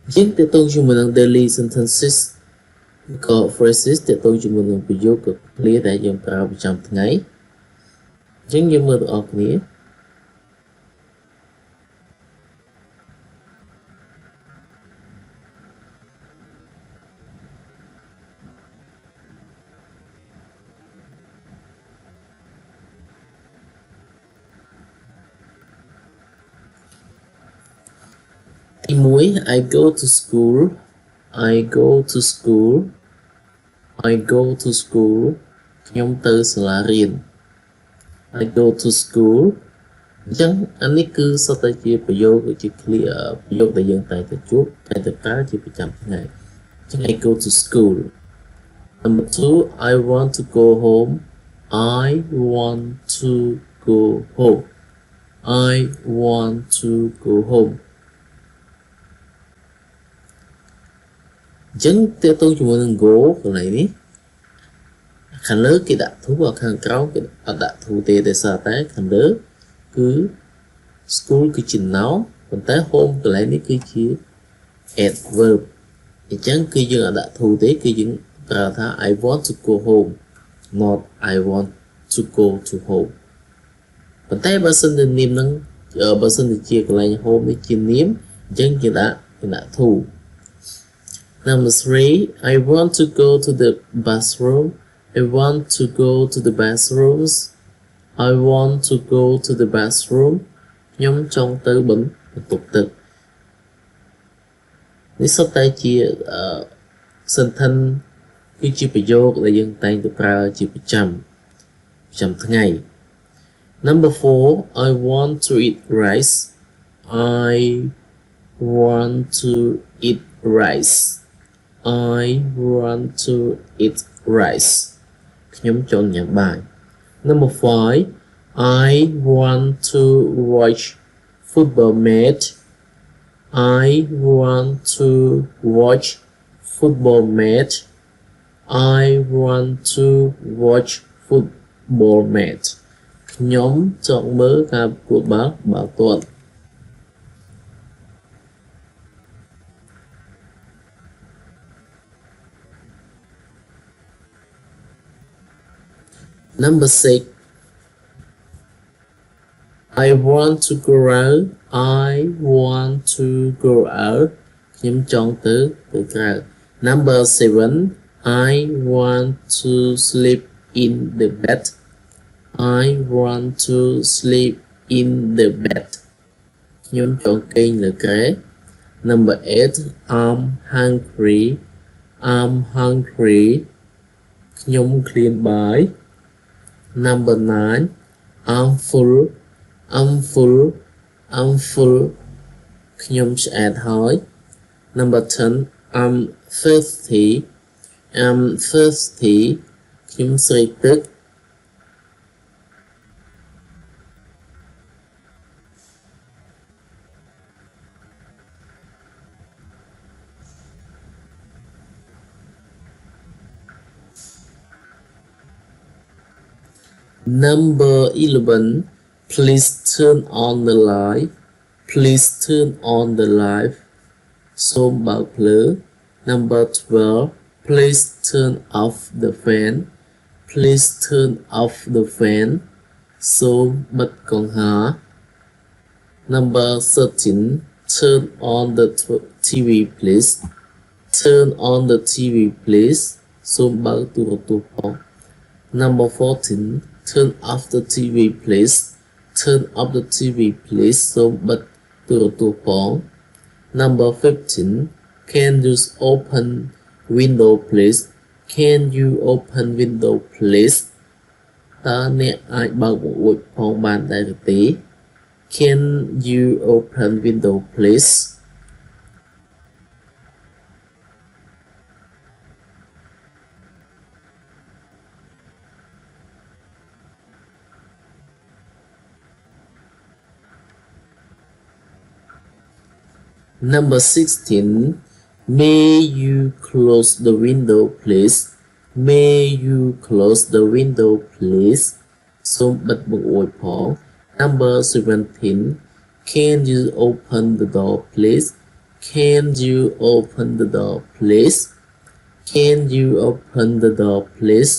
Những tiếp tục chúng mình daily sentences có phrases tiếp tục chúng mình ví dụ cực lý tại dùng vào trong ngày những như mơ ở nghĩa thì muối I go to school I go to school I go to school ខ្ញុំទៅសាលារៀន I go to school អញ្ចឹងអានេះគឺសុទ្ធតែជាប្រយោគជា clear ប្រយោគដែលយើងតែទៅជួបតែទៅប្រើជាប្រចាំថ្ងៃអញ្ចឹង I go to school number 2 I want to go home I want to go home I want to go home អញ្ចឹងតើតើជាមួយនឹង go កន្លែងនេះខាងលើគេដាក់ធូរខាងក្រោមគេអត់ដាក់ធូរទេដោយសារតែខាងលើគឺ school គឺជា noun ប៉ុន្តែ home កន្លែងនេះគឺជា adverb អញ្ចឹងគឺយើងអត់ដាក់ធូរទេគឺយើងប្រើថា I want to go home not I want to go to home ប៉ុន្តែបើសិនជានាមហ្នឹងបើសិនជាកន្លែង home នេះជានាមអញ្ចឹងគេដាក់ធូរ Number 3 I want to go to the bathroom I want to go to the bathrooms I want to go to the bathroom ខ្ញុំចង់ទៅបន្ទប់ទឹកនេះសុទ្ធតែជា sentence គឺជាប្រយោគដែលយើងតែងតែប្រើជាប្រចាំថ្ងៃ Number 4 I want to eat rice I want to eat rice I want to eat rice ខ្ញុំចង់ញ៉ាំបាយ Number 5 I want to watch football match I want to watch football match I want to watch football match ខ្ញុំចង់មើលការប្រកួតបាល់ទាត់ Number 6 I want to go out I want to go out ខ្ញុំចង់ទៅក្រៅ Number 7 I want to sleep in the bed I want to sleep in the bed ខ្ញុំចង់គេងលើគ្រែ Number 8 I'm hungry I'm hungry ខ្ញុំឃ្លានបាយ Number 9 I'm full I'm full I'm full ខ្ញុំឆ្អែតហើយ Number 10 I'm thirsty I'm thirsty ខ្ញុំស្រេកទឹក Number 11 Please turn on the light Please turn on the light សូមបើកភ្លើង Number 12 Please turn off the fan Please turn off the fan សូមបិទកង្ហារ Number 13 Turn on the TV please Turn on the TV please សូមបើកទូរទស្សន៍ផង Number 14 Turn off the TV please Turn off the TV please សូមបិទទូរទស្សន៍ផង Number 15 Can you open window please Can you open window please តើអ្នកអាចបើកបង្អួចផងបានដែរឬទេ Can you open window please Number 16 May you close the window please May you close the window please សូមបិទបង្អួចផង Number 17 Can you open the door please Can you open the door please Can you open the door please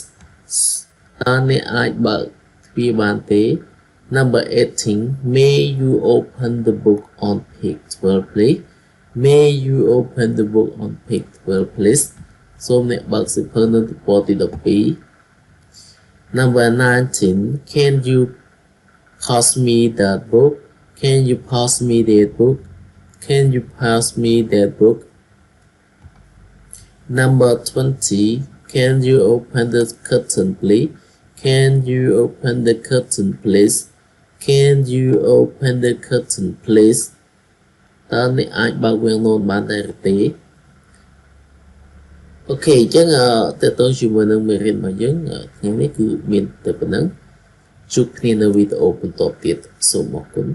តើអ្នកអាចបើកទ្វារបានទេ Number 18 May you open the book on page 12 please May you open the book on page 12 please សូមអ្នកបើកសៀវភៅនៅទំព័រទី12 Number 19 Can you pass me that book Can you pass me that book Can you pass me that book Number 20 Can you open the curtain please Can you open the curtain please Can you open the curtain please តើអ្នកអាចបើកវាំងននបានដែរទេអូខេអញ្ចឹងតើតើជាមួយនឹងមេរៀនរបស់យើងថ្ងៃនេះគឺមានតែប៉ុណ្្នឹងជួបគ្នានៅវីដេអូបន្តទៀតសូមអរគុណ